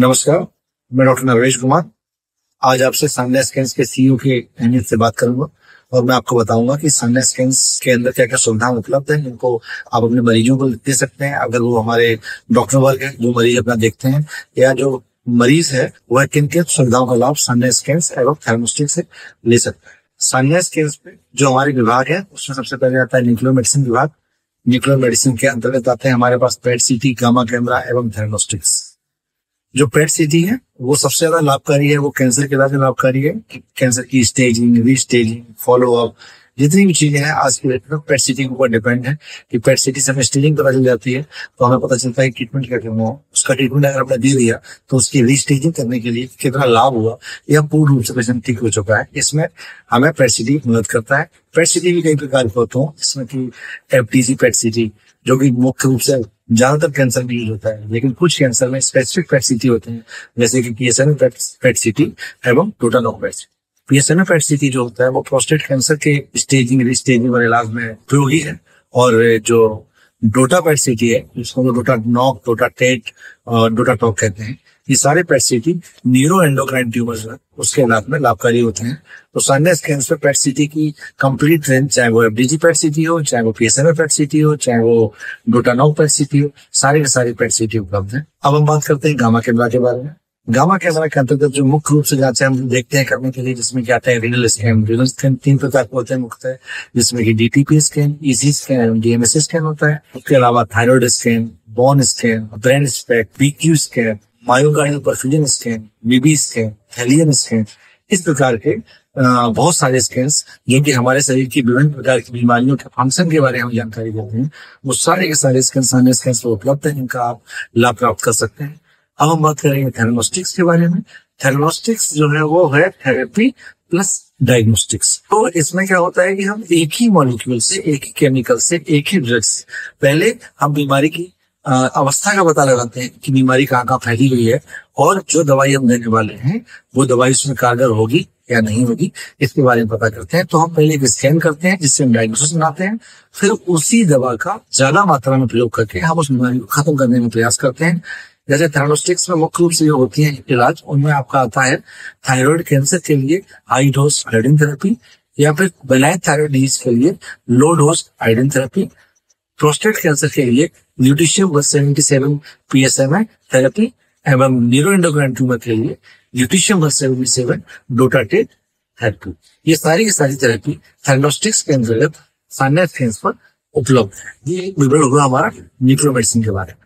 नमस्कार, मैं डॉक्टर नरेश कुमार। आज आपसे सान्या स्कैन्स के सीईओ की अहमियत से बात करूंगा और मैं आपको बताऊंगा कि सान्या स्कैन्स के अंदर क्या क्या सुविधाएं उपलब्ध हैं, जिनको आप अपने मरीजों को दे सकते हैं अगर वो हमारे डॉक्टर वर्ग है जो मरीज अपना देखते हैं, या जो मरीज है वह किन किन सुविधाओं का लाभ सान्या स्कैन्स एवं थर्मोस्टिक से ले सकता है। सान्या स्कैन्स पे जो हमारे विभाग है उसमें सबसे पहले आता है न्यूक्लियर मेडिसिन विभाग। न्यूक्लियर मेडिसिन के अंतर्गत आते हैं हमारे पास पेट सीटी, गामा कैमरा एवं थर्मोस्टिक्स। जो पेट सीटी है वो सबसे ज्यादा लाभकारी है, वो कैंसर के इलाज में लाभकारी है। कैंसर की स्टेजिंग, रीस्टेजिंग, फॉलो अप, जितनी भी चीजें हैं आज की डेट में पेट सीटी के ऊपर डिपेंड है कि पेट सीटी से हमें स्टेजिंग पता चल जाती है तो हमें पता चलता है ट्रीटमेंट क्या करना है। उसका ट्रीटमेंट अगर हमने दे दिया तो उसकी रीस्टेजिंग करने के लिए कितना लाभ हुआ या पूर्ण रूप से पेशेंट ठीक हो चुका है, इसमें हमें पेट सीटी मदद करता है। पेट सीटी भी कई प्रकार के होते हैं, जिसमें कि एफटीसी पेट सीटी जो कि मुख्य रूप से ज्यादातर कैंसर में यूज होता है, लेकिन कुछ कैंसर में स्पेसिफिक पेट सीटी होते हैं, जैसे कि पीएसएमए पेट सीटी एवं टोटानॉक पेट सीटी। पीएसएमए पेट सीटी जो होता है वो प्रोस्टेट कैंसर के स्टेजिंग, रीस्टेजिंग वाले इलाज में उपयोगी है। और जो डोटा पेट सीटी है, जिसको डोटा नॉक, डोटा टेट और डोटा टॉक कहते हैं, ये सारे पेट सीटी न्यूरो एंडोक्राइन ट्यूमर्स है उसके इलाज में लाभकारी होते हैं। तो सान्या स्कैन्स पे पेट सीटी की कंप्लीट रेंज, चाहे वो एफडीजी पेट सीटी हो, चाहे वो पीएसएमए पेट सीटी हो, चाहे वो डोटानॉक पेट सीटी हो, सारी के सारी पेट सीटी उपलब्ध है। अब हम बात करते हैं गामा कैमरा के बारे में। गामा कैमरा के अंतर्गत जो मुख्य रूप से जांचें हम देखते हैं करने के लिए, जिसमें क्या आता है रीनल स्कैन। रीनल स्कैन 3 प्रकार के होते हैं मुख्यतः, जिसमें कि DTP scan, EC scan, DMS scan होता है। उसके अलावा thyroid scan, bone scan, brain SPECT, VQ scan, myocardial perfusion scan, BB scan, helion scan, इस प्रकार के बहुत सारे स्कैन्स जो कि हमारे शरीर की विभिन्न प्रकार की बीमारियों के फंक्शन के बारे में हम जानकारी देते हैं, वो सारे के सारे स्कैन सान्या स्कैन्स पर उपलब्ध है, जिनका आप लाभ प्राप्त कर सकते हैं। अब हम बात करेंगे थर्मोस्टिक्स के बारे में। थर्मोस्टिक्स जो है वो है थेरेपी प्लस डायग्नोस्टिक्स। तो इसमें क्या होता है कि हम एक ही मॉलिक्यूल से, एक ही केमिकल से, एक ही ड्रग से पहले हम बीमारी की अवस्था का पता लगाते हैं कि बीमारी कहाँ कहाँ फैली हुई है, और जो दवाई हम देने वाले हैं वो दवाई उसमें कारगर होगी या नहीं होगी, इसके बारे में पता करते हैं। तो हम पहले एक स्कैन करते हैं जिससे हम डायग्नोसिस बनाते हैं, फिर उसी दवा का ज्यादा मात्रा में प्रयोग करके हम उस बीमारी को खत्म करने में प्रयास करते हैं। जैसे थर्मोस्टिक्स में मुख्य रूप से जो होती है इलाज, उनमें आपका आता है थायराइड कैंसर के लिए हाई डोज आयोडीन थेरेपी, या फिर बेनाइन थायराइड डिजीज के लिए low dose iodine therapy, prostate cancer के लिए ल्यूटिशियम 177 पीएसएमए थेरेपी, एवं न्यूरोएंडोक्राइन ट्यूमर के लिए ल्यूटिशियम 177 डोटाटेट थेरेपी। ये सारी की सारी थेरेपी थर्मोस्टिक्स के अंतर्गत सान्या स्कैन्स पर उपलब्ध है। ये विवरण हुआ हमारा न्यूक्लियर मेडिसिन के बारे में।